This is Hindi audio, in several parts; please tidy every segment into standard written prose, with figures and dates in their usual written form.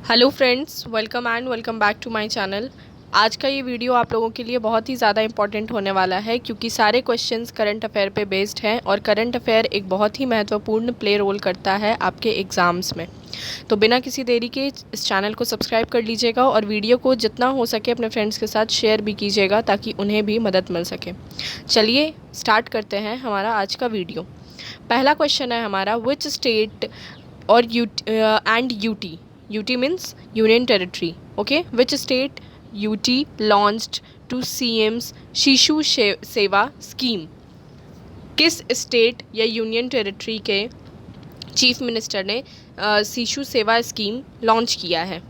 Hello friends, welcome back to my channel. आज का ये वीडियो आप लोगों के लिए बहुत ही ज़्यादा इंपॉर्टेंट होने वाला है क्योंकि सारे क्वेश्चंस करंट अफेयर पे बेस्ड हैं और करंट अफेयर एक बहुत ही महत्वपूर्ण प्ले रोल करता है आपके एग्ज़ाम्स में। तो बिना किसी देरी के इस चैनल को सब्सक्राइब कर लीजिएगा और वीडियो को जितना हो सके अपने फ्रेंड्स के साथ शेयर भी कीजिएगा ताकि उन्हें भी मदद मिल सके। चलिए स्टार्ट करते हैं हमारा आज का वीडियो। पहला क्वेश्चन है हमारा, विच स्टेट और UT UT means Union Territory. Okay, which state UT launched to CM's शिशु सेवा स्कीम? किस स्टेट या यूनियन टेरिटरी के चीफ मिनिस्टर ने शिशु सेवा स्कीम लॉन्च किया है?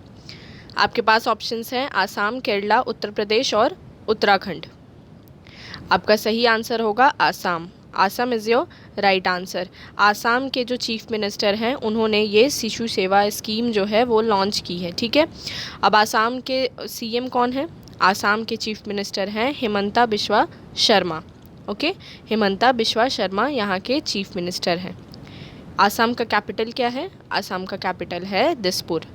आपके पास ऑप्शंस हैं आसाम, केरला, उत्तर प्रदेश और उत्तराखंड। आपका सही आंसर होगा Assam. Assam is your right answer. Assam के जो चीफ मिनिस्टर हैं उन्होंने ये शिशु सेवा स्कीम जो है वो लॉन्च की है। ठीक है, अब आसाम के CM कौन है? आसाम के चीफ मिनिस्टर हैं हिमंता बिस्वा शर्मा। ओके, हिमंता बिस्वा शर्मा यहाँ के चीफ मिनिस्टर हैं। आसाम का कैपिटल क्या है? आसाम का कैपिटल है दिसपुर।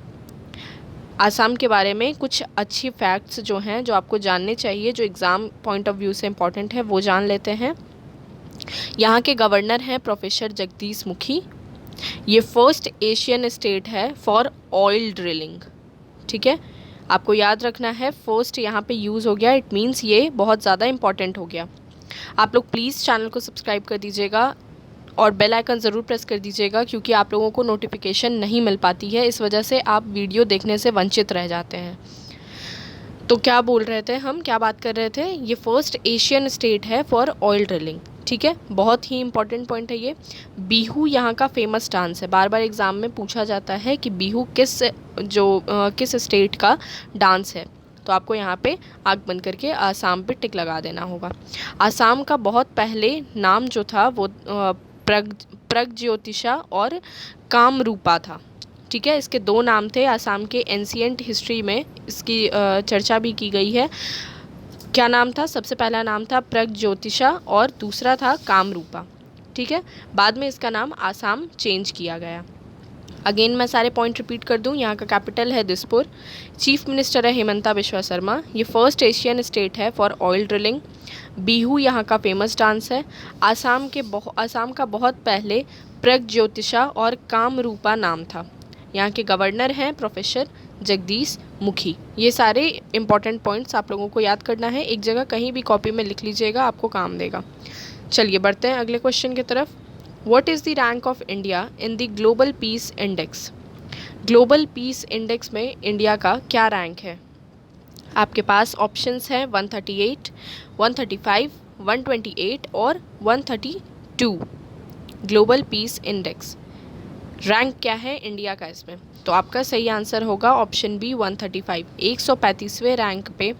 आसाम के बारे में कुछ अच्छी फैक्ट्स जो हैं जो आपको जानने चाहिए, जो एग्ज़ाम पॉइंट ऑफ व्यू से इम्पॉर्टेंट है, वो जान लेते हैं। यहाँ के गवर्नर हैं प्रोफेसर जगदीश मुखी। ये फर्स्ट एशियन स्टेट है फॉर ऑयल ड्रिलिंग। ठीक है, आपको याद रखना है, फर्स्ट यहाँ पे यूज़ हो गया, इट मीन्स ये बहुत ज़्यादा इंपॉर्टेंट हो गया। आप लोग प्लीज़ चैनल को सब्सक्राइब कर दीजिएगा और बेल आइकन ज़रूर प्रेस कर दीजिएगा क्योंकि आप लोगों को नोटिफिकेशन नहीं मिल पाती है, इस वजह से आप वीडियो देखने से वंचित रह जाते हैं। तो क्या बोल रहे थे हम, क्या बात कर रहे थे? ये फर्स्ट एशियन स्टेट है फॉर ऑयल ड्रिलिंग। ठीक है, बहुत ही इंपॉर्टेंट पॉइंट है ये। बिहू यहाँ का फेमस डांस है। बार बार एग्ज़ाम में पूछा जाता है कि बिहू किस स्टेट का डांस है, तो आपको यहाँ पे आँख बंद करके आसाम पे टिक लगा देना होगा। आसाम का बहुत पहले नाम जो था वो प्रगज्योतिषा और कामरूपा था। ठीक है, इसके दो नाम थे। आसाम के एंशिएंट हिस्ट्री में इसकी चर्चा भी की गई है। क्या नाम था? सबसे पहला नाम था प्रगज्योतिषा और दूसरा था कामरूपा। ठीक है, बाद में इसका नाम आसाम चेंज किया गया। अगेन मैं सारे पॉइंट रिपीट कर दूं। यहाँ का कैपिटल है दिसपुर, चीफ मिनिस्टर है हिमंता बिस्वा शर्मा, ये फर्स्ट एशियन स्टेट है फॉर ऑयल ड्रिलिंग, बिहू यहाँ का फेमस डांस है, आसाम का बहुत पहले प्रगज्योतिषा और कामरूपा नाम था, यहाँ के गवर्नर हैं प्रोफेसर जगदीश मुखी। ये सारे इंपॉर्टेंट पॉइंट्स आप लोगों को याद करना है, एक जगह कहीं भी कॉपी में लिख लीजिएगा, आपको काम देगा। चलिए बढ़ते हैं अगले क्वेश्चन की तरफ। What is the rank of India in the global peace index? Global peace index में इंडिया का क्या रैंक है? आपके पास ऑप्शंस हैं 138, 135, 128 और 132। ग्लोबल पीस इंडेक्स रैंक क्या है इंडिया का इसमें? तो आपका सही आंसर होगा ऑप्शन बी 135। 135वें रैंक पे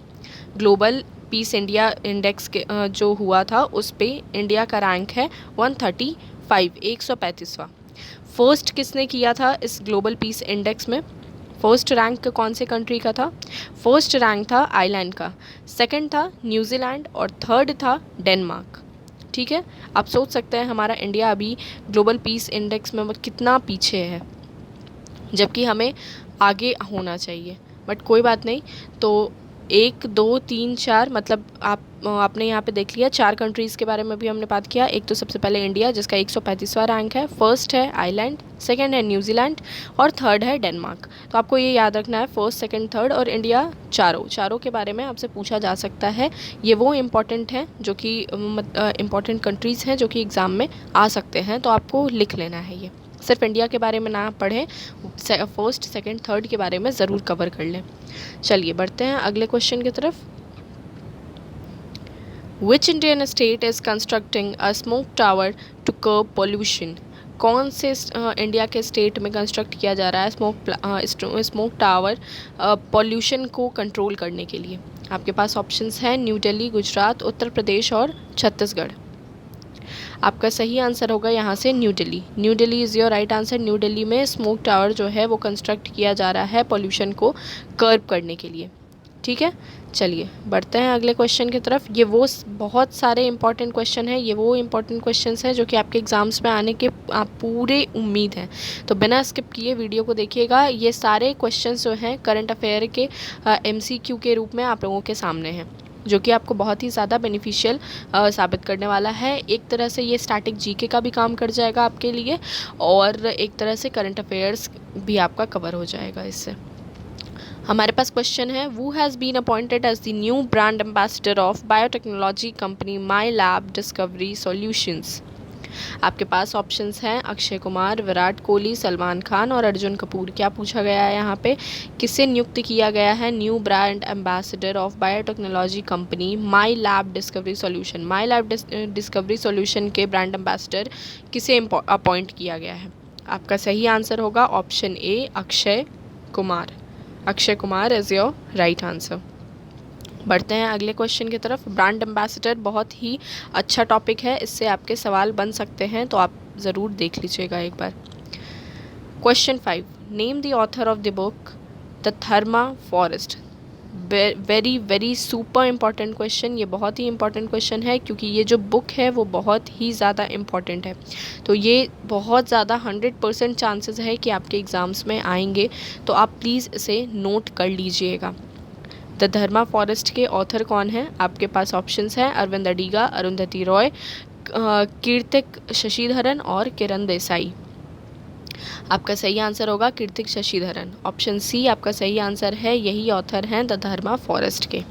ग्लोबल पीस इंडिया इंडेक्स के जो हुआ था उस पे इंडिया का रैंक है 135, 135वां। फर्स्ट किसने किया था इस ग्लोबल पीस इंडेक्स में? फर्स्ट रैंक कौन से कंट्री का था? फर्स्ट रैंक था आइलैंड का, सेकंड था न्यूजीलैंड और थर्ड था डेनमार्क। ठीक है, आप सोच सकते हैं हमारा इंडिया अभी ग्लोबल पीस इंडेक्स में कितना पीछे है, जबकि हमें आगे होना चाहिए, बट कोई बात नहीं। तो 1, 2, 3, 4 मतलब आपने यहाँ पे देख लिया, 4 कंट्रीज़ के बारे में भी हमने बात किया। एक तो सबसे पहले इंडिया जिसका 135वां रैंक है, फर्स्ट है आइलैंड, सेकंड है न्यूजीलैंड और थर्ड है डेनमार्क। तो आपको ये याद रखना है, फर्स्ट, सेकंड, थर्ड और इंडिया चारों के बारे में आपसे पूछा जा सकता है। ये वो इम्पॉर्टेंट हैं जो कि इम्पॉर्टेंट कंट्रीज़ हैं जो कि एग्ज़ाम में आ सकते हैं, तो आपको लिख लेना है। ये सिर्फ इंडिया के बारे में ना पढ़ें, फर्स्ट, सेकंड, थर्ड के बारे में ज़रूर कवर कर लें। चलिए बढ़ते हैं अगले क्वेश्चन की तरफ। Which Indian state is constructing a smoke tower to curb pollution? कौन से इंडिया के स्टेट में कंस्ट्रक्ट किया जा रहा है स्मोक टावर पॉल्यूशन को कंट्रोल करने के लिए? आपके पास ऑप्शंस हैं न्यू दिल्ली, गुजरात, उत्तर प्रदेश और छत्तीसगढ़। आपका सही आंसर होगा यहाँ से new Delhi. New Delhi is your right answer. New Delhi में स्मोक टावर जो है वो कंस्ट्रक्ट किया जा रहा है पॉल्यूशन को कर्ब करने के लिए। ठीक है, चलिए बढ़ते हैं अगले क्वेश्चन की तरफ। ये वो बहुत सारे इंपॉर्टेंट क्वेश्चन हैं, ये वो इंपॉर्टेंट क्वेश्चंस हैं जो कि आपके एग्ज़ाम्स में आने के आप पूरे उम्मीद हैं। तो बिना स्किप किए वीडियो को देखिएगा। ये सारे क्वेश्चंस जो हैं करंट अफेयर के MCQ के रूप में आप लोगों के सामने हैं, जो कि आपको बहुत ही ज़्यादा बेनिफिशियल साबित करने वाला है। एक तरह से ये स्टैटिक GK का भी काम कर जाएगा आपके लिए, और एक तरह से करंट अफेयर्स भी आपका कवर हो जाएगा इससे। हमारे पास क्वेश्चन है, who has been appointed as the new brand ambassador of biotechnology company My Lab Discovery Solutions? आपके पास ऑप्शंस हैं अक्षय कुमार, विराट कोहली, सलमान खान और अर्जुन कपूर। क्या पूछा गया है यहाँ पे, किसे नियुक्त किया गया है new brand ambassador of biotechnology company my lab discovery solution? My lab discovery solution के ब्रांड एम्बेसडर किसे अपॉइंट किया गया है? आपका सही आंसर होगा option A, Akshay Kumar. Akshay Kumar is your right answer. बढ़ते हैं अगले क्वेश्चन की तरफ। ब्रांड एम्बेसडर बहुत ही अच्छा टॉपिक है, इससे आपके सवाल बन सकते हैं, तो आप ज़रूर देख लीजिएगा एक बार। Question 5, name the author of the book the Dharma forest. Very very super important question. ये बहुत ही इम्पॉर्टेंट क्वेश्चन है क्योंकि ये जो बुक है वो बहुत ही ज़्यादा इम्पॉर्टेंट है। तो ये बहुत ज़्यादा 100% चांसेस है कि आपके एग्ज़ाम्स में आएंगे, तो आप प्लीज़ इसे नोट कर लीजिएगा। द धर्मा फॉरेस्ट के ऑथर कौन है? आपके पास ऑप्शंस हैं अरविंद अडिगा, अरुंधति रॉय, कीर्तिक शशिधरन और किरण देसाई। आपका सही आंसर होगा कीर्तिक शशिधरन। ऑप्शन सी आपका सही आंसर है, यही ऑथर हैं द धर्मा फॉरेस्ट के।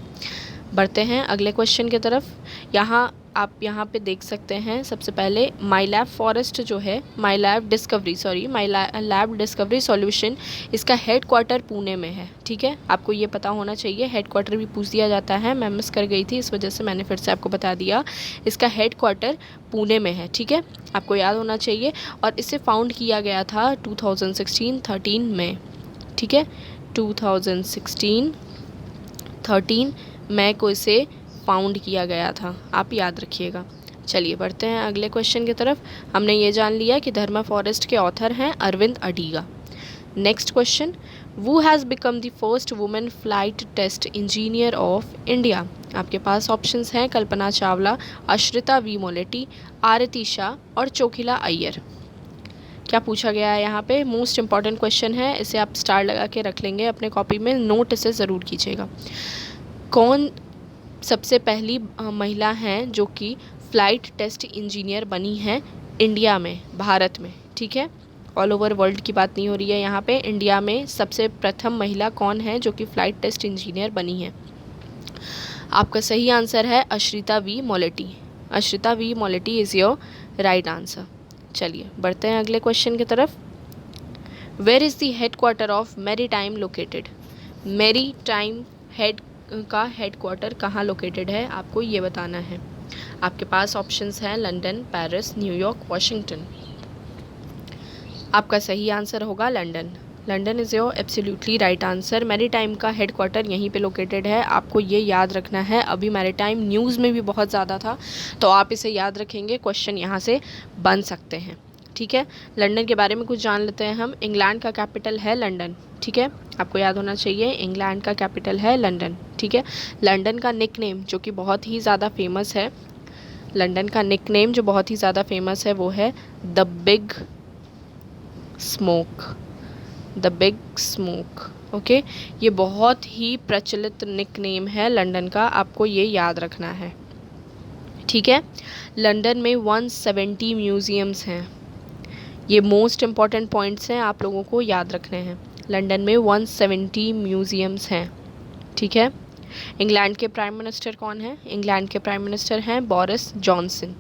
बढ़ते हैं अगले क्वेश्चन की तरफ। आप यहाँ पे देख सकते हैं सबसे पहले माई लैब फॉरेस्ट जो है, माई लैब डिस्कवरी सॉल्यूशन, इसका हेड क्वार्टर पुणे में है। ठीक है, आपको ये पता होना चाहिए, हेड क्वार्टर भी पूछ दिया जाता है, मैं मिस कर गई थी, इस वजह से मैंने फिर से आपको बता दिया। इसका हेड क्वार्टर पुणे में है, ठीक है, आपको याद होना चाहिए। और इसे फाउंड किया गया था 2016-13 में, ठीक है, 2016-13 मई को इसे फाउंड किया गया था, आप याद रखिएगा। चलिए बढ़ते हैं अगले क्वेश्चन की तरफ। हमने ये जान लिया कि धर्मा फॉरेस्ट के ऑथर हैं Arvind Adiga. Next question, who has become the first women flight test engineer of India? आपके पास ऑप्शंस हैं कल्पना चावला, अश्रिता वी मोलेटी, आरती शाह और चोखिला अय्यर। क्या पूछा गया है यहाँ पे? मोस्ट इंपॉर्टेंट क्वेश्चन है, इसे आप स्टार लगा के रख लेंगे अपने कॉपी में, नोट इसे ज़रूर कीजिएगा। कौन सबसे पहली महिला हैं जो कि फ़्लाइट टेस्ट इंजीनियर बनी हैं इंडिया में, भारत में? ठीक है, ऑल ओवर वर्ल्ड की बात नहीं हो रही है यहाँ पे, इंडिया में सबसे प्रथम महिला कौन है जो कि फ़्लाइट टेस्ट इंजीनियर बनी है? आपका सही आंसर है Ashrita V Moleti. Ashrita V Moleti is your right answer. चलिए बढ़ते हैं अगले क्वेश्चन की तरफ। Where is the head quarter of maritime located? Maritime का हेड क्वार्टर कहाँ लोकेटेड है, आपको ये बताना है। आपके पास ऑप्शंस हैं लंदन, पेरिस, न्यूयॉर्क, वाशिंगटन। आपका सही आंसर होगा London. London is your absolutely right answer. Maritime का हेड क्वार्टर यहीं पे लोकेटेड है, आपको ये याद रखना है। अभी मैरीटाइम न्यूज़ में भी बहुत ज़्यादा था, तो आप इसे याद रखेंगे, क्वेश्चन यहाँ से बन सकते हैं। ठीक है, लंदन के बारे में कुछ जान लेते हैं हम। इंग्लैंड का कैपिटल है लंदन, ठीक है, आपको याद होना चाहिए, इंग्लैंड का कैपिटल है लंदन। ठीक है, लंदन का निकनेम जो कि बहुत ही ज़्यादा फेमस है, लंदन का निकनेम जो बहुत ही ज़्यादा फेमस है वो है the big smoke. The big smoke, okay, ये बहुत ही प्रचलित निकनेम है लंदन का, आपको ये याद रखना है। ठीक है, लंदन में 170 म्यूज़ियम्स हैं, ये मोस्ट इम्पॉर्टेंट पॉइंट्स हैं, आप लोगों को याद रखने हैं। लंदन में 170 म्यूज़ियम्स हैं। ठीक है, इंग्लैंड के प्राइम मिनिस्टर कौन है? इंग्लैंड के प्राइम मिनिस्टर हैं बोरिस जॉनसन।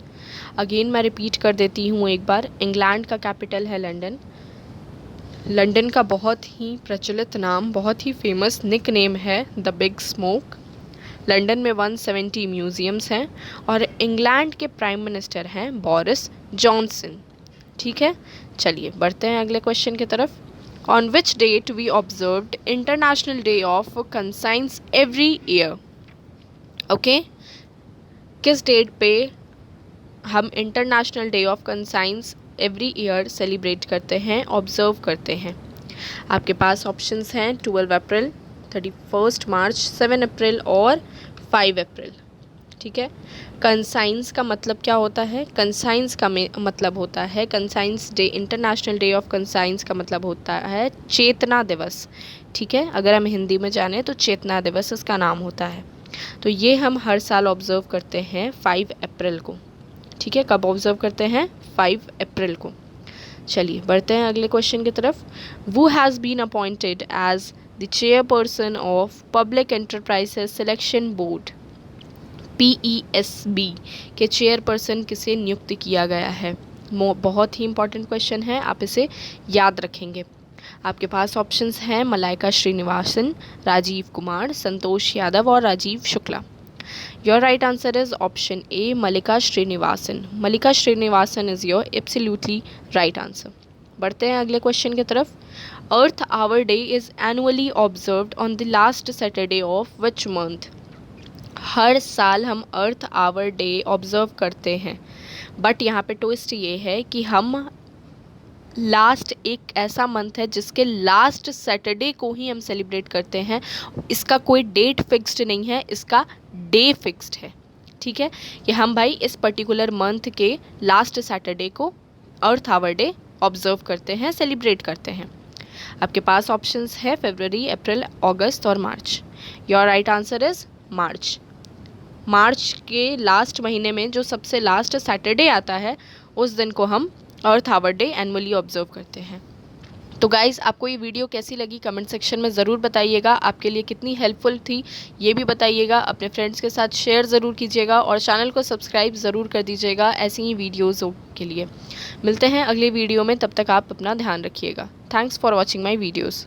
अगेन मैं रिपीट कर देती हूँ एक बार, इंग्लैंड का कैपिटल है लंदन। लंदन का बहुत ही प्रचलित नाम, बहुत ही फेमस निकनेम है द बिग स्मोक। लंदन में 170 म्यूज़ियम्स हैं और इंग्लैंड के प्राइम मिनिस्टर हैं बोरिस जॉनसन। ठीक है, चलिए बढ़ते हैं अगले क्वेश्चन की तरफ। On which date we observed international day of conscience every year? Okay, किस डेट पे हम international day of conscience every year celebrate करते हैं, ऑब्जर्व करते हैं? आपके पास ऑप्शंस हैं 12 अप्रैल, 31 मार्च, 7 अप्रैल और 5 अप्रैल। ठीक है। कंसाइंस का मतलब क्या होता है? कंसाइंस का मतलब होता है conscience day, international day of conscience का मतलब होता है चेतना दिवस। ठीक है, अगर हम हिंदी में जाने तो चेतना दिवस इसका नाम होता है। तो ये हम हर साल ऑब्ज़र्व करते हैं 5 अप्रैल को। ठीक है, कब ऑब्ज़र्व करते हैं? 5 अप्रैल को। चलिए बढ़ते हैं अगले क्वेश्चन की तरफ। Who has been appointed as the chairperson of public enterprises selection board, PESB के चेयरपर्सन किसे नियुक्त किया गया है? बहुत ही इंपॉर्टेंट क्वेश्चन है, आप इसे याद रखेंगे। आपके पास ऑप्शंस हैं मलाइका श्रीनिवासन, राजीव कुमार, संतोष यादव और Rajiv Shukla. Your right answer is option A, Mallika Srinivasan. Mallika Srinivasan is your absolutely right answer. बढ़ते हैं अगले क्वेश्चन की तरफ। Earth hour day is annually observed on the last Saturday of which month? हर साल हम अर्थ आवर डे ऑब्जर्व करते हैं, बट यहाँ पे ट्विस्ट ये है कि हम लास्ट एक ऐसा मंथ है जिसके लास्ट सैटरडे को ही हम सेलिब्रेट करते हैं। इसका कोई डेट फिक्स्ड नहीं है, इसका डे फिक्स्ड है। ठीक है, कि हम भाई इस पर्टिकुलर मंथ के लास्ट सैटरडे को अर्थ आवर डे ऑब्जर्व करते हैं, सेलिब्रेट करते हैं। आपके पास ऑप्शंस है फरवरी, अप्रैल, अगस्त और मार्च। योर राइट आंसर इज मार्च। मार्च के लास्ट महीने में जो सबसे लास्ट सैटरडे आता है उस दिन को हम अर्थ आवर डे एनुअली ऑब्जर्व करते हैं। तो गाइज़, आपको ये वीडियो कैसी लगी कमेंट सेक्शन में ज़रूर बताइएगा। आपके लिए कितनी हेल्पफुल थी ये भी बताइएगा। अपने फ्रेंड्स के साथ शेयर ज़रूर कीजिएगा और चैनल को सब्सक्राइब ज़रूर कर दीजिएगा ऐसी ही वीडियोज़ के लिए। मिलते हैं अगले वीडियो में, तब तक आप अपना ध्यान रखिएगा। Thanks for watching my videos.